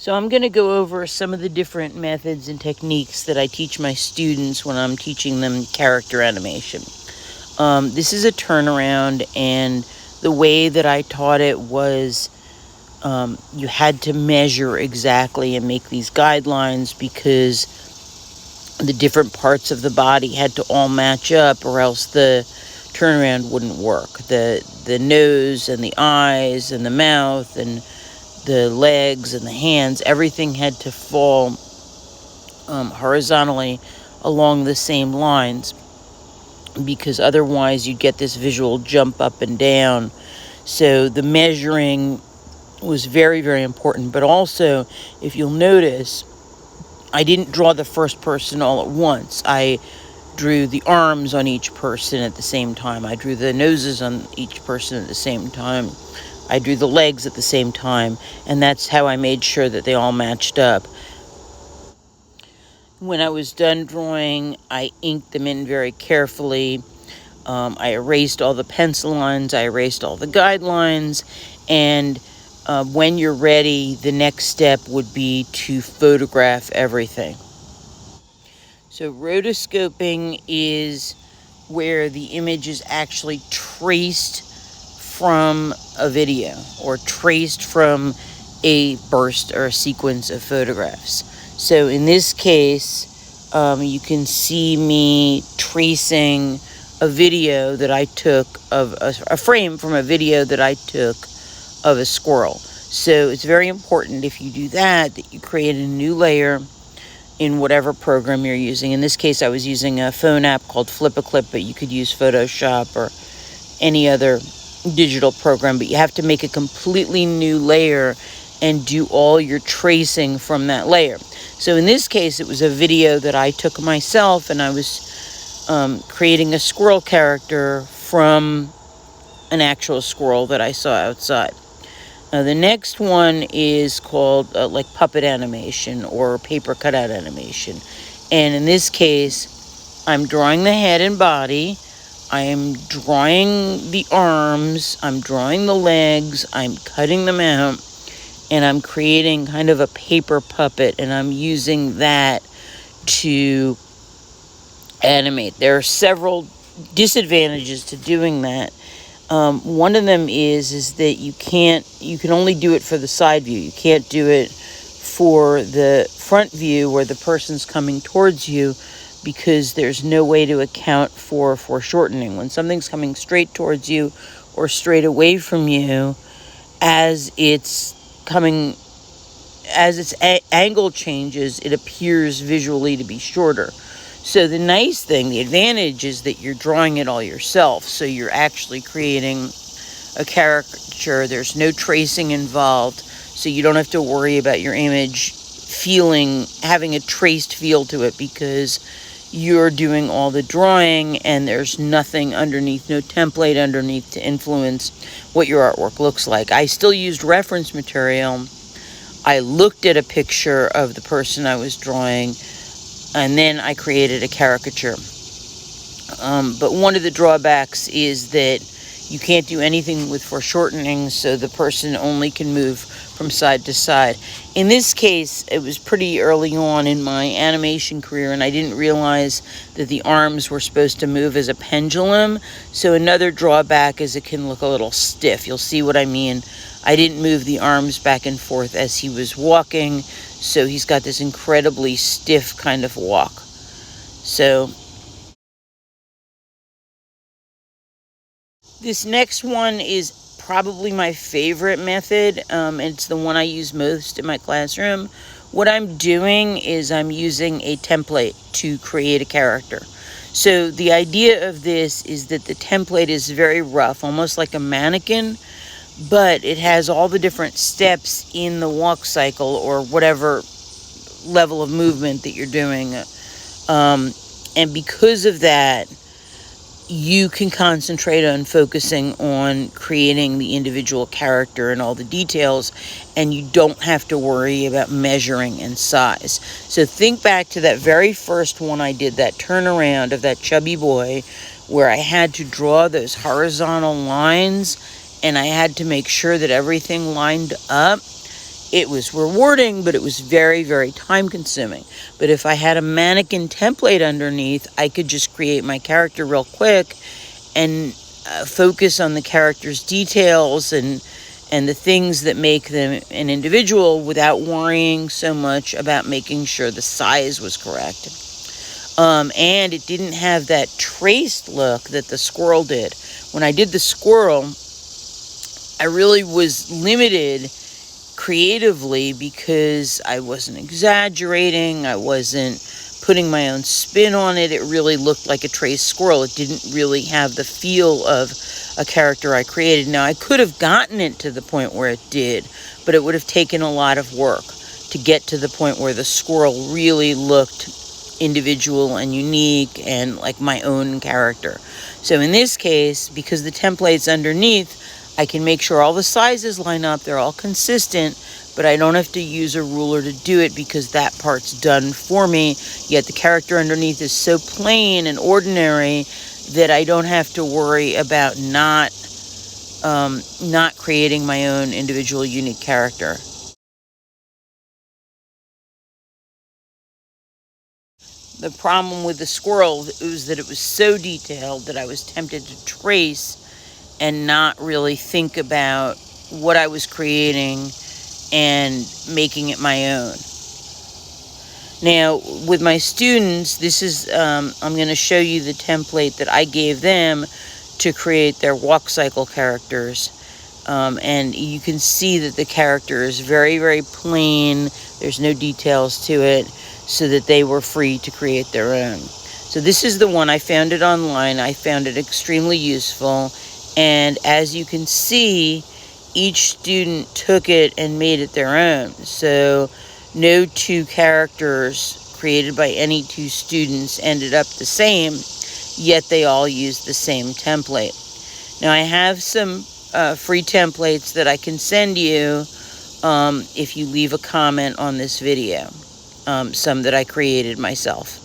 So I'm going to go over some of the different methods and techniques that I teach my students when I'm teaching them character animation. This is a turnaround, and the way that I taught it was you had to measure exactly and make these guidelines because the different parts of the body had to all match up, or else the turnaround wouldn't work. The nose and the eyes and the mouth and the legs and the hands, everything had to fall horizontally along the same lines, because otherwise you'd get this visual jump up and down. So the measuring was very, very important. But also, if you'll notice, I didn't draw the first person all at once. I drew the arms on each person at the same time. I drew the noses on each person at the same time. I drew the legs at the same time. And that's how I made sure that they all matched up. When I was done drawing, I inked them in very carefully. I erased all the pencil lines. I erased all the guidelines. And when you're ready, the next step would be to photograph everything. So rotoscoping is where the image is actually traced from a video or traced from a burst or a sequence of photographs. So in this case, you can see me tracing a video that I took of a frame from a video that I took of a squirrel. So it's very important, if you do that you create a new layer in whatever program you're using. In this case, I was using a phone app called Flip-a-Clip, but you could use Photoshop or any other digital program. But you have to make a completely new layer and do all your tracing from that layer. So in this case, it was a video that I took myself, and I was creating a squirrel character from an actual squirrel that I saw outside. The next one is called like puppet animation or paper cutout animation. And in this case, I'm drawing the head and body. I am drawing the arms. I'm drawing the legs. I'm cutting them out. And I'm creating kind of a paper puppet. And I'm using that to animate. There are several disadvantages to doing that. One of them is that you can only do it for the side view. You can't do it for the front view where the person's coming towards you, because there's no way to account for foreshortening. When something's coming straight towards you or straight away from you, as its angle changes, it appears visually to be shorter. So the nice thing, the advantage, is that you're drawing it all yourself. So you're actually creating a caricature. There's no tracing involved. So you don't have to worry about your image having a traced feel to it, because you're doing all the drawing and there's nothing underneath, no template underneath to influence what your artwork looks like. I still used reference material. I looked at a picture of the person I was drawing, and then I created a caricature. But one of the drawbacks is that you can't do anything with foreshortening, so the person only can move from side to side. In this case, it was pretty early on in my animation career, and I didn't realize that the arms were supposed to move as a pendulum. So another drawback is it can look a little stiff. You'll see what I mean. I didn't move the arms back and forth as he was walking, so he's got this incredibly stiff kind of walk. So this next one is probably my favorite method. It's the one I use most in my classroom. What I'm doing is I'm using a template to create a character. So the idea of this is that the template is very rough, almost like a mannequin, but it has all the different steps in the walk cycle or whatever level of movement that you're doing. And because of that, you can concentrate on focusing on creating the individual character and all the details, and you don't have to worry about measuring and size. So think back to that very first one I did, that turnaround of that chubby boy, where I had to draw those horizontal lines and I had to make sure that everything lined up. It was rewarding, but it was very, very time consuming. But if I had a mannequin template underneath, I could just create my character real quick and focus on the character's details and the things that make them an individual without worrying so much about making sure the size was correct. And it didn't have that traced look that the squirrel did. When I did the squirrel, I really was limited creatively because I wasn't exaggerating, I wasn't putting my own spin on it. It really looked like a traced squirrel. It didn't really have the feel of a character I created. Now, I could have gotten it to the point where it did, but it would have taken a lot of work to get to the point where the squirrel really looked individual and unique and like my own character. So in this case, because the template's underneath, I can make sure all the sizes line up, they're all consistent, but I don't have to use a ruler to do it because that part's done for me. Yet the character underneath is so plain and ordinary that I don't have to worry about not creating my own individual unique character. The problem with the squirrel was that it was so detailed that I was tempted to trace and not really think about what I was creating and making it my own. Now, with my students, this is, I'm going to show you the template that I gave them to create their walk cycle characters. And you can see that the character is very, very plain. There's no details to it, so that they were free to create their own. So this is the one. I found it online. I found it extremely useful. And as you can see, each student took it and made it their own. So no two characters created by any two students ended up the same, yet they all used the same template. Now I have some free templates that I can send you if you leave a comment on this video, some that I created myself.